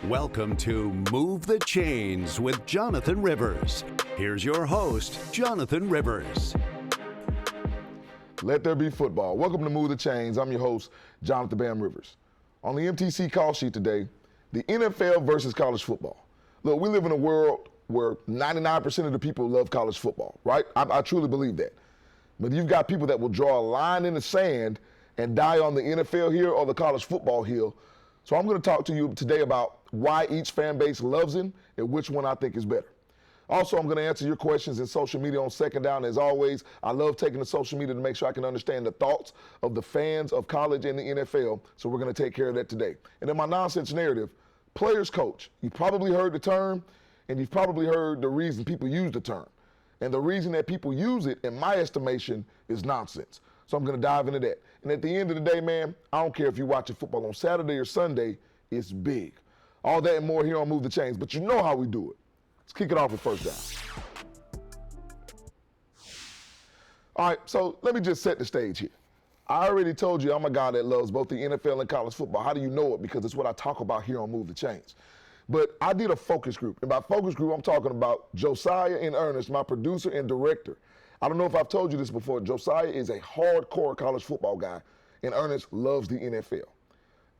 Welcome to Move the Chains with Jonathan Rivers. Here's your host, Jonathan Rivers. Let there be football. Welcome to Move the Chains. I'm your host, Jonathan Bam Rivers. On the MTC call sheet today, the NFL versus college football. Look, we live in a world where 99% of the people love college football, right? I truly believe that. But you've got people that will draw a line in the sand and die on the NFL hill or the college football hill. So I'm going to talk to you today about why each fan base loves him and which one I think is better. Also, I'm going to answer your questions in social media on Second Down. As always, I love taking to social media to make sure I can understand the thoughts of the fans of college and the NFL. So we're going to take care of that today. And in my nonsense narrative, players coach. You've probably heard the term, and you've probably heard the reason people use the term. And the reason that people use it, in my estimation, is nonsense. So I'm going to dive into that. And at the end of the day, man, I don't care if you're watching football on Saturday or Sunday, it's big. All that and more here on Move the Chains. But you know how we do it. Let's kick it off with first down. All right, so let me just set the stage here. I already told you I'm a guy that loves both the NFL and college football. How do you know it? Because it's what I talk about here on Move the Chains. But I did a focus group. And by focus group, I'm talking about Josiah and Ernest, my producer and director. I don't know if I've told you this before. Josiah is a hardcore college football guy, and Ernest loves the NFL.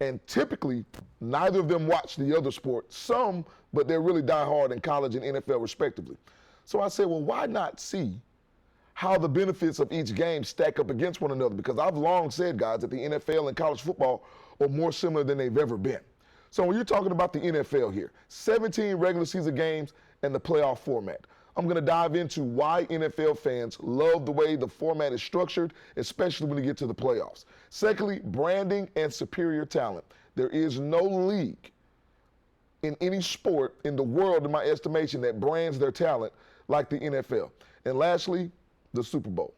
And typically, neither of them watch the other sport. Some, but they're really diehard in college and NFL respectively. So I said, well, why not see how the benefits of each game stack up against one another? Because I've long said, guys, that the NFL and college football are more similar than they've ever been. So when you're talking about the NFL here, 17 regular season games and the playoff format. I'm going to dive into why NFL fans love the way the format is structured, especially when you get to the playoffs. Secondly, branding and superior talent. There is no league in any sport in the world, in my estimation, that brands their talent like the NFL. And lastly, the Super Bowl.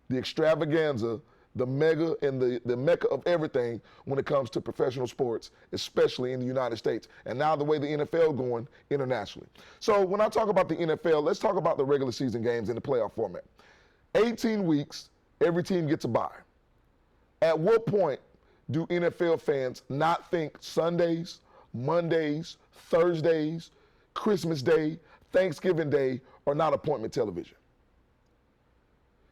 The extravaganza, the mega and the mecca of everything when it comes to professional sports, especially in the United States. And now the way the NFL going internationally. So when I talk about the NFL, let's talk about the regular season games in the playoff format. 18 weeks, every team gets a bye. At what point do NFL fans not think Sundays, Mondays, Thursdays, Christmas Day, Thanksgiving Day are not appointment television?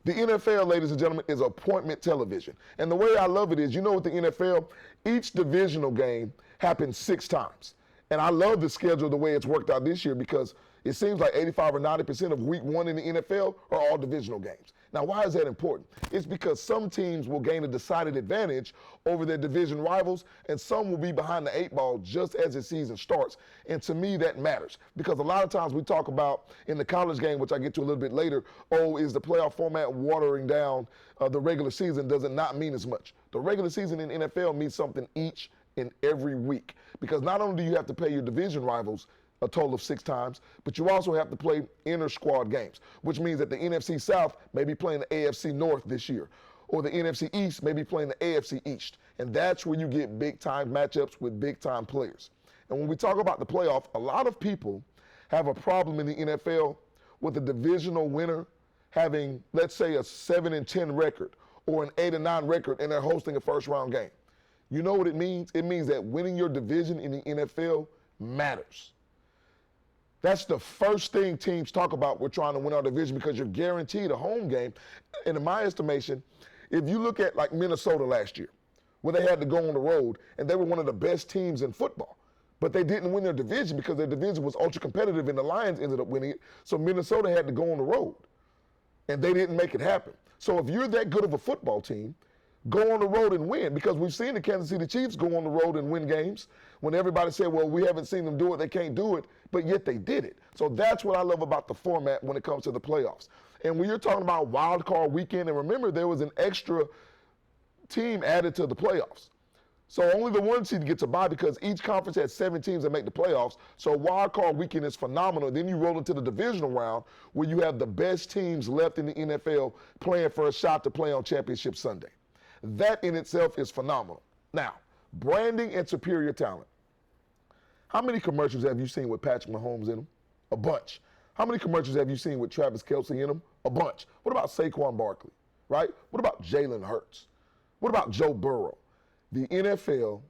The NFL, ladies and gentlemen, is appointment television. And the way I love it is, you know, with the NFL, each divisional game happens 6 times. And I love the schedule the way it's worked out this year because it seems like 85 or 90% of week 1 in the NFL are all divisional games. Now, why is that important? It's because some teams will gain a decided advantage over their division rivals, and some will be behind the 8 ball just as the season starts. And to me, that matters because a lot of times we talk about in the college game, which I get to a little bit later, is the playoff format watering down the regular season? Does it not mean as much? The regular season in NFL means something each and every week because not only do you have to play your division rivals a total of 6 times, but you also have to play inter-squad games, which means that the NFC South may be playing the AFC North this year, or the NFC East may be playing the AFC East. And that's where you get big-time matchups with big-time players. And when we talk about the playoff, a lot of people have a problem in the NFL with a divisional winner having, let's say, a 7-10 record or an 8-9 record, and they're hosting a first-round game. You know what it means? It means that winning your division in the NFL matters. That's the first thing teams talk about. We're trying to win our division because you're guaranteed a home game. And in my estimation, if you look at like Minnesota last year, where they had to go on the road, and they were one of the best teams in football, but they didn't win their division because their division was ultra competitive and the Lions ended up winning it. So Minnesota had to go on the road, and they didn't make it happen. So if you're that good of a football team, go on the road and win, because we've seen the Kansas City Chiefs go on the road and win games when everybody said, well, we haven't seen them do it, they can't do it, but yet they did it. So that's what I love about the format when it comes to the playoffs. And when you're talking about wild card weekend, and remember there was an extra team added to the playoffs. So only the 1 seed gets a bye because each conference has 7 teams that make the playoffs. So wild card weekend is phenomenal. Then you roll into the divisional round where you have the best teams left in the NFL playing for a shot to play on Championship Sunday. That in itself is phenomenal. Now, branding and superior talent. How many commercials have you seen with Patrick Mahomes in them? A bunch. How many commercials have you seen with Travis Kelce in them? A bunch. What about Saquon Barkley, right? What about Jalen Hurts? What about Joe Burrow? The NFL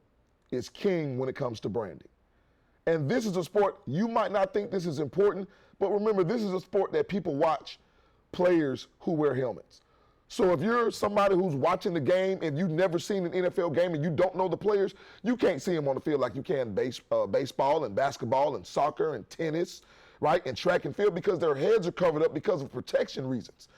is king when it comes to branding. And this is a sport, you might not think this is important, but remember, this is a sport that people watch players who wear helmets. So if you're somebody who's watching the game and you've never seen an NFL game and you don't know the players, you can't see them on the field like you can baseball and basketball and soccer and tennis, right, and track and field, because their heads are covered up because of protection reasons.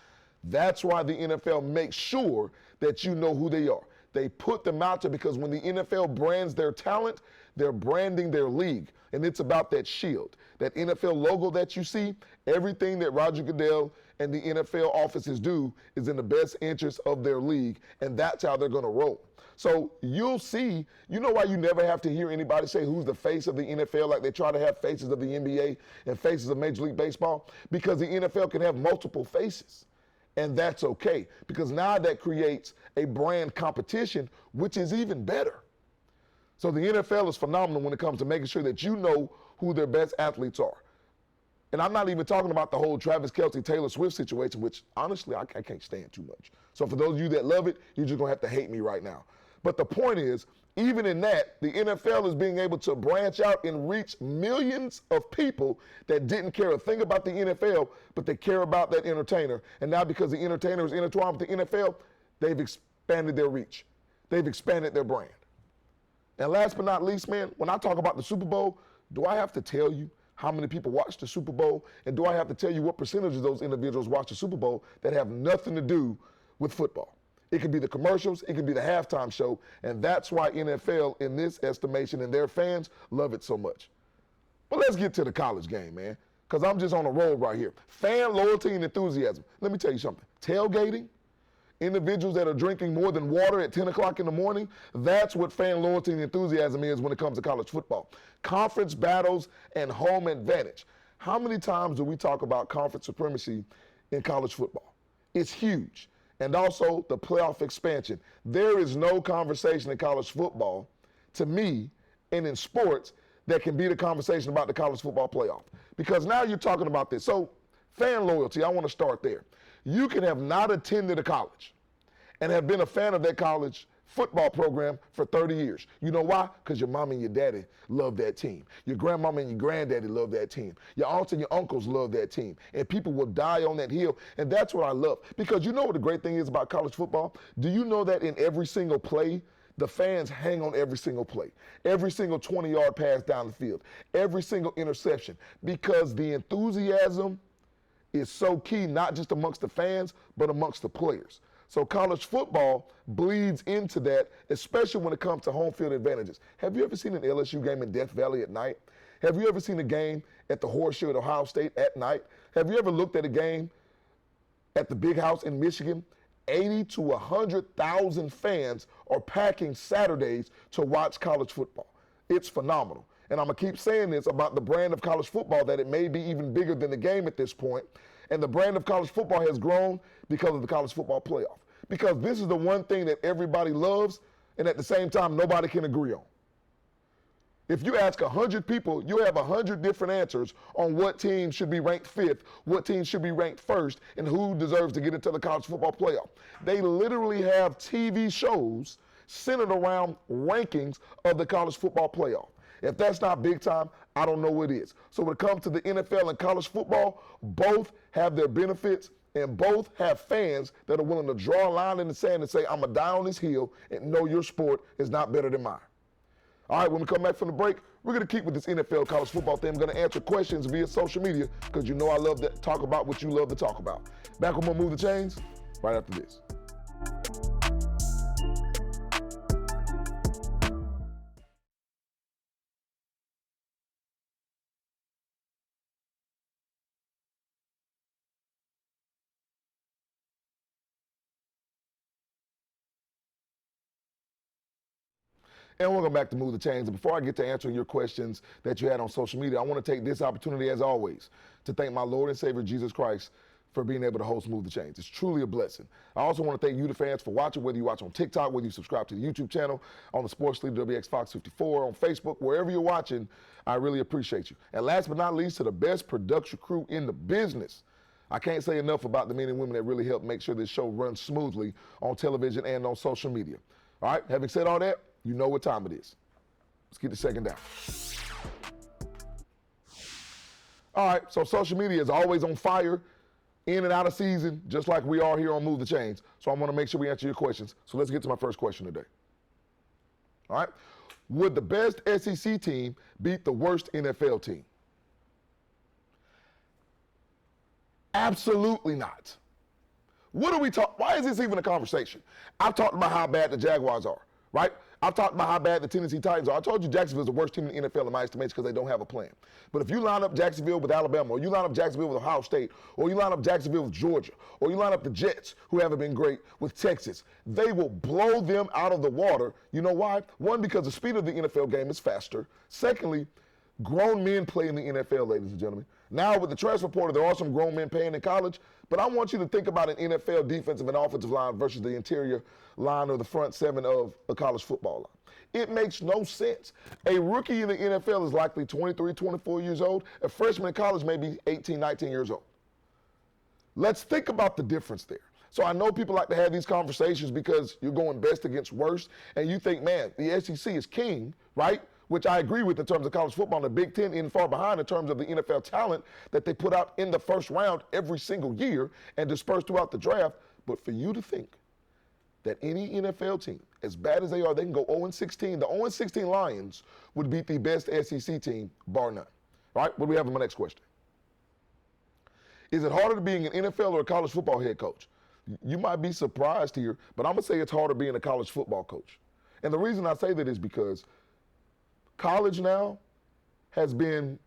That's why the NFL makes sure that you know who they are. They put them out there because when the NFL brands their talent, they're branding their league. And it's about that shield. That NFL logo that you see, everything that Roger Goodell and the NFL offices do is in the best interest of their league, and that's how they're going to roll. So you'll see, you know why you never have to hear anybody say who's the face of the NFL like they try to have faces of the NBA and faces of Major League Baseball? Because the NFL can have multiple faces. And that's okay, because now that creates a brand competition, which is even better. So the NFL is phenomenal when it comes to making sure that you know who their best athletes are. And I'm not even talking about the whole Travis Kelce, Taylor Swift situation, which honestly I can't stand too much. So for those of you that love it, you're just going to have to hate me right now. But the point is, even in that, the NFL is being able to branch out and reach millions of people that didn't care a thing about the NFL, but they care about that entertainer. And now because the entertainer is intertwined with the NFL, they've expanded their reach. They've expanded their brand. And last but not least, man, when I talk about the Super Bowl, do I have to tell you how many people watch the Super Bowl? And do I have to tell you what percentage of those individuals watch the Super Bowl that have nothing to do with football? It could be the commercials, it could be the halftime show, and that's why NFL, in this estimation, and their fans love it so much. But let's get to the college game, man, because I'm just on a roll right here. Fan loyalty and enthusiasm. Let me tell you something. Tailgating, individuals that are drinking more than water at 10 o'clock in the morning, that's what fan loyalty and enthusiasm is when it comes to college football. Conference battles and home advantage. How many times do we talk about conference supremacy in college football? It's huge. And also the playoff expansion. There is no conversation in college football, to me, and in sports, that can be the conversation about the college football playoff. Because now you're talking about this. So fan loyalty, I want to start there. You can have not attended a college and have been a fan of that college football program for 30 years. You know why? Because your mom and your daddy love that team. Your grandmama and your granddaddy love that team. Your aunts and your uncles love that team. And people will die on that hill. And that's what I love. Because you know what the great thing is about college football? Do you know that in every single play, the fans hang on every single play, every single 20-yard pass down the field, every single interception, because the enthusiasm is so key, not just amongst the fans, but amongst the players. So college football bleeds into that, especially when it comes to home field advantages. Have you ever seen an LSU game in Death Valley at night? Have you ever seen a game at the Horseshoe at Ohio State at night? Have you ever looked at a game at the Big House in Michigan? 80 to 100,000 fans are packing Saturdays to watch college football. It's phenomenal. And I'm going to keep saying this about the brand of college football, that it may be even bigger than the game at this point. And the brand of college football has grown because of the college football playoff. Because this is the one thing that everybody loves, and at the same time, nobody can agree on. If you ask 100 people, you'll have 100 different answers on what team should be ranked 5th, what team should be ranked 1st, and who deserves to get into the college football playoff. They literally have TV shows centered around rankings of the college football playoff. If that's not big time, I don't know what is. So when it comes to the NFL and college football, both have their benefits, and both have fans that are willing to draw a line in the sand and say, I'm going to die on this hill and know your sport is not better than mine. All right, when we come back from the break, we're going to keep with this NFL college football thing. I'm going to answer questions via social media because you know I love to talk about what you love to talk about. Back on Move the Chains right after this. And welcome back to Move the Chains. And before I get to answering your questions that you had on social media, I want to take this opportunity, as always, to thank my Lord and Savior, Jesus Christ, for being able to host Move the Chains. It's truly a blessing. I also want to thank you, the fans, for watching, whether you watch on TikTok, whether you subscribe to the YouTube channel, on the Sports Leader WX Fox 54, on Facebook, wherever you're watching. I really appreciate you. And last but not least, to the best production crew in the business. I can't say enough about the men and women that really help make sure this show runs smoothly on television and on social media. All right, having said all that, you know what time it is. Let's get the second down. All right, so social media is always on fire, in and out of season, just like we are here on Move the Chains. So I want to make sure we answer your questions. So let's get to my first question today. All right, would the best SEC team beat the worst NFL team? Absolutely not. What are we talking? Why is this even a conversation? I've talked about how bad the Jaguars are, right? I've talked about how bad the Tennessee Titans are. I told you Jacksonville's the worst team in the NFL in my estimation because they don't have a plan. But if you line up Jacksonville with Alabama, or you line up Jacksonville with Ohio State, or you line up Jacksonville with Georgia, or you line up the Jets, who haven't been great, with Texas, they will blow them out of the water. You know why? One, because the speed of the NFL game is faster. Secondly, grown men play in the NFL, ladies and gentlemen. Now, with the transfer portal, there are some grown men playing in college, but I want you to think about an NFL defensive and offensive line versus the interior line or the front seven of a college football line. It makes no sense. A rookie in the NFL is likely 23, 24 years old. A freshman in college may be 18, 19 years old. Let's think about the difference there. So I know people like to have these conversations because you're going best against worst, and you think, man, the SEC is king, right? Which I agree with in terms of college football, and the Big Ten in far behind in terms of the NFL talent that they put out in the first round every single year and disperse throughout the draft. But for you to think that any NFL team, as bad as they are, they can go 0-16. The 0-16 Lions would beat the best SEC team, bar none. All right, what do we have in my next question? Is it harder being an NFL or a college football head coach? You might be surprised here, but I'm going to say it's harder being a college football coach. And the reason I say that is because college now has been,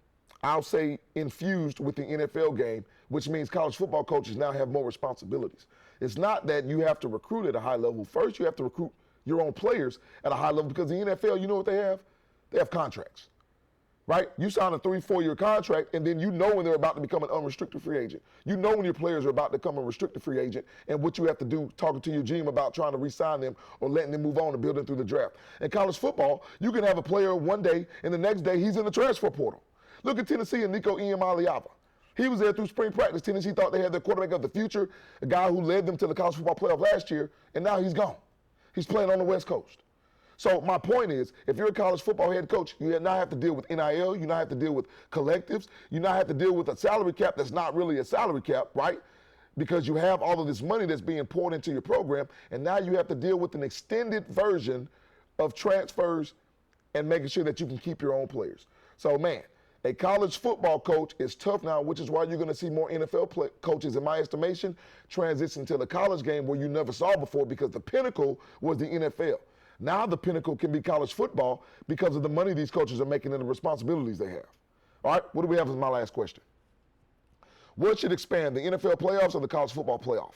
I'll say, infused with the NFL game, which means college football coaches now have more responsibilities. It's not that you have to recruit at a high level. First, you have to recruit your own players at a high level because the NFL, you know what they have? They have contracts, right? You sign a 3-4-year contract, and then you know when they're about to become an unrestricted free agent. You know when your players are about to become a restricted free agent and what you have to do talking to your GM about trying to re-sign them or letting them move on and building through the draft. In college football, you can have a player one day, and the next day he's in the transfer portal. Look at Tennessee and Nico Iamaleava. He was there through spring practice. Tennessee thought they had their quarterback of the future, a guy who led them to the college football playoff last year, and now he's gone. He's playing on the West Coast. So my point is, if you're a college football head coach, you now have to deal with NIL, you now have to deal with collectives, you now have to deal with a salary cap that's not really a salary cap, right? Because you have all of this money that's being poured into your program, and now you have to deal with an extended version of transfers and making sure that you can keep your own players. So man, a college football coach is tough now, which is why you're going to see more NFL coaches, in my estimation, transition to the college game where you never saw before because the pinnacle was the NFL. Now the pinnacle can be college football because of the money these coaches are making and the responsibilities they have. All right, what do we have as my last question? What should expand, the NFL playoffs or the college football playoff?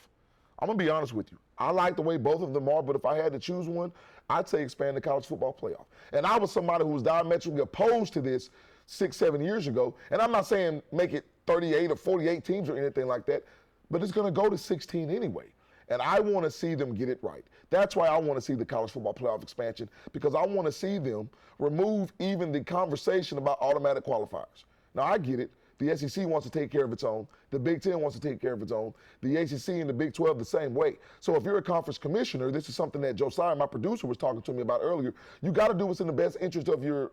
I'm going to be honest with you. I like the way both of them are, but if I had to choose one, I'd say expand the college football playoff. And I was somebody who was diametrically opposed to this 6-7 years ago, and I'm not saying make it 38 or 48 teams or anything like that, but it's going to go to 16 anyway. And I want to see them get it right. That's why I want to see the college football playoff expansion, because I want to see them remove even the conversation about automatic qualifiers. Now, I get it. The SEC wants to take care of its own. The Big Ten wants to take care of its own. The ACC and the Big 12 the same way. So if you're a conference commissioner, this is something that Josiah, my producer, was talking to me about earlier. You got to do what's in the best interest of your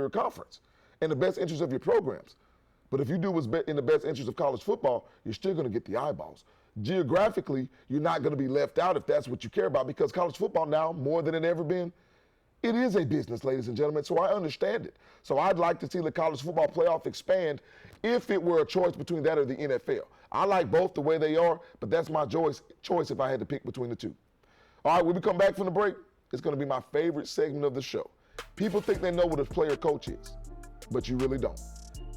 conference and the best interest of your programs. But if you do what's in the best interest of college football, you're still going to get the eyeballs. Geographically, you're not going to be left out if that's what you care about, because college football now, more than it ever been, it is a business, ladies and gentlemen, so I understand it. So I'd like to see the college football playoff expand if it were a choice between that or the NFL. I like both the way they are, but that's my choice if I had to pick between the two. All right, when we come back from the break, it's going to be my favorite segment of the show. People think they know what a player coach is, but you really don't.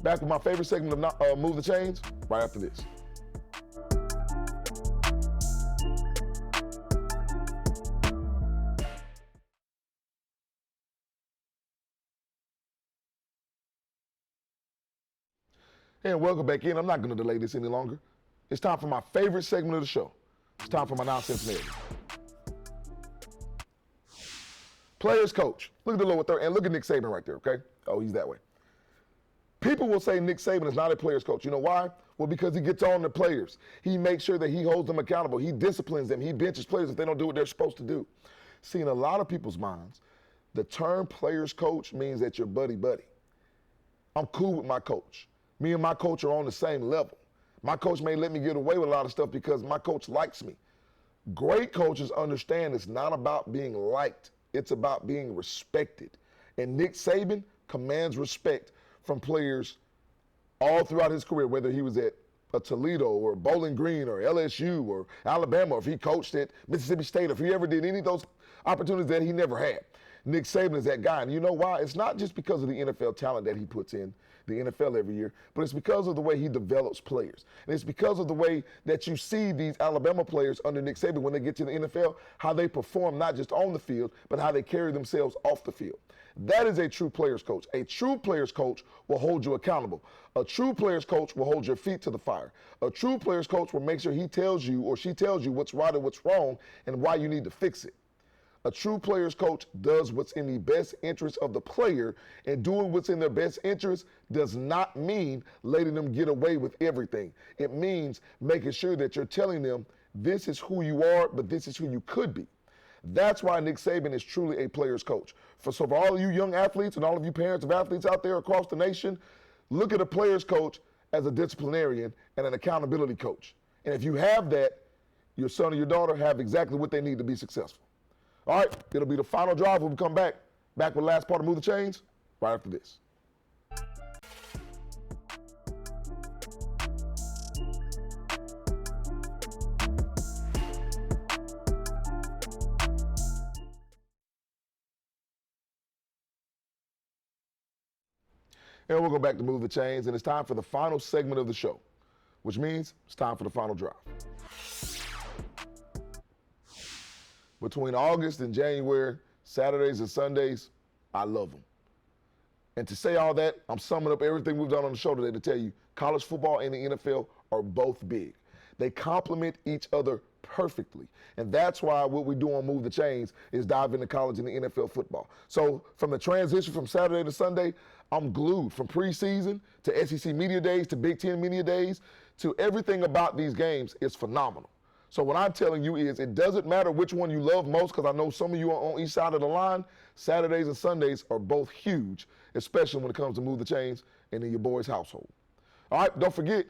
Back with my favorite segment of Move the Chains right after this. And welcome back in. I'm not going to delay this any longer. It's time for my favorite segment of the show. It's time for my nonsense narrative. Players coach. Look at the lower third, and look at Nick Saban right there, okay? Oh, he's that way. People will say Nick Saban is not a players coach. You know why? Well, because he gets on the players. He makes sure that he holds them accountable. He disciplines them. He benches players if they don't do what they're supposed to do. See, in a lot of people's minds, the term players coach means that you're buddy-buddy. I'm cool with my coach. Me and my coach are on the same level. My coach may let me get away with a lot of stuff because my coach likes me. Great coaches understand it's not about being liked. It's about being respected. And Nick Saban commands respect from players all throughout his career, whether he was at a Toledo or Bowling Green or LSU or Alabama, or if he coached at Mississippi State, or if he ever did any of those opportunities that he never had. Nick Saban is that guy. And you know why? It's not just because of the NFL talent that he puts in the NFL every year, but it's because of the way he develops players. And it's because of the way that you see these Alabama players under Nick Saban when they get to the NFL, how they perform not just on the field, but how they carry themselves off the field. That is a true player's coach. A true player's coach will hold you accountable. A true player's coach will hold your feet to the fire. A true player's coach will make sure he tells you or she tells you what's right or what's wrong and why you need to fix it. A true player's coach does what's in the best interest of the player, and doing what's in their best interest does not mean letting them get away with everything. It means making sure that you're telling them this is who you are, but this is who you could be. That's why Nick Saban is truly a player's coach. So for all of you young athletes and all of you parents of athletes out there across the nation, look at a player's coach as a disciplinarian and an accountability coach. And if you have that, your son or your daughter have exactly what they need to be successful. All right, it'll be the final drive when we come back with the last part of Move the Chains right after this. And we'll go back to Move the Chains, and it's time for the final segment of the show, which means it's time for the final drive. Between August and January, Saturdays and Sundays, I love them. And to say all that, I'm summing up everything we've done on the show today to tell you college football and the NFL are both big. They complement each other perfectly. And that's why what we do on Move the Chains is dive into college and the NFL football. So from the transition from Saturday to Sunday, I'm glued from preseason to SEC Media Days to Big Ten Media Days to everything about these games is phenomenal. So what I'm telling you is it doesn't matter which one you love most, because I know some of you are on each side of the line. Saturdays and Sundays are both huge, especially when it comes to Move the Chains and in your boy's household. All right, don't forget,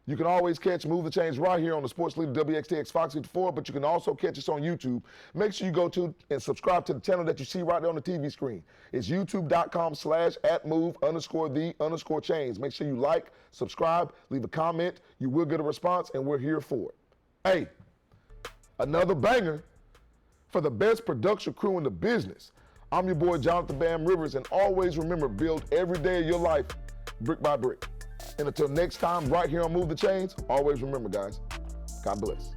you can always catch Move the Chains right here on the Sports Leader WXTX Fox 54, but you can also catch us on YouTube. Make sure you go to and subscribe to the channel that you see right there on the TV screen. It's youtube.com/@move_the_chains. Make sure you like, subscribe, leave a comment. You will get a response, and we're here for it. Hey, another banger for the best production crew in the business. I'm your boy, Jonathan Bam Rivers, and always remember, build every day of your life brick by brick. And until next time, right here on Move the Chains, always remember, guys, God bless.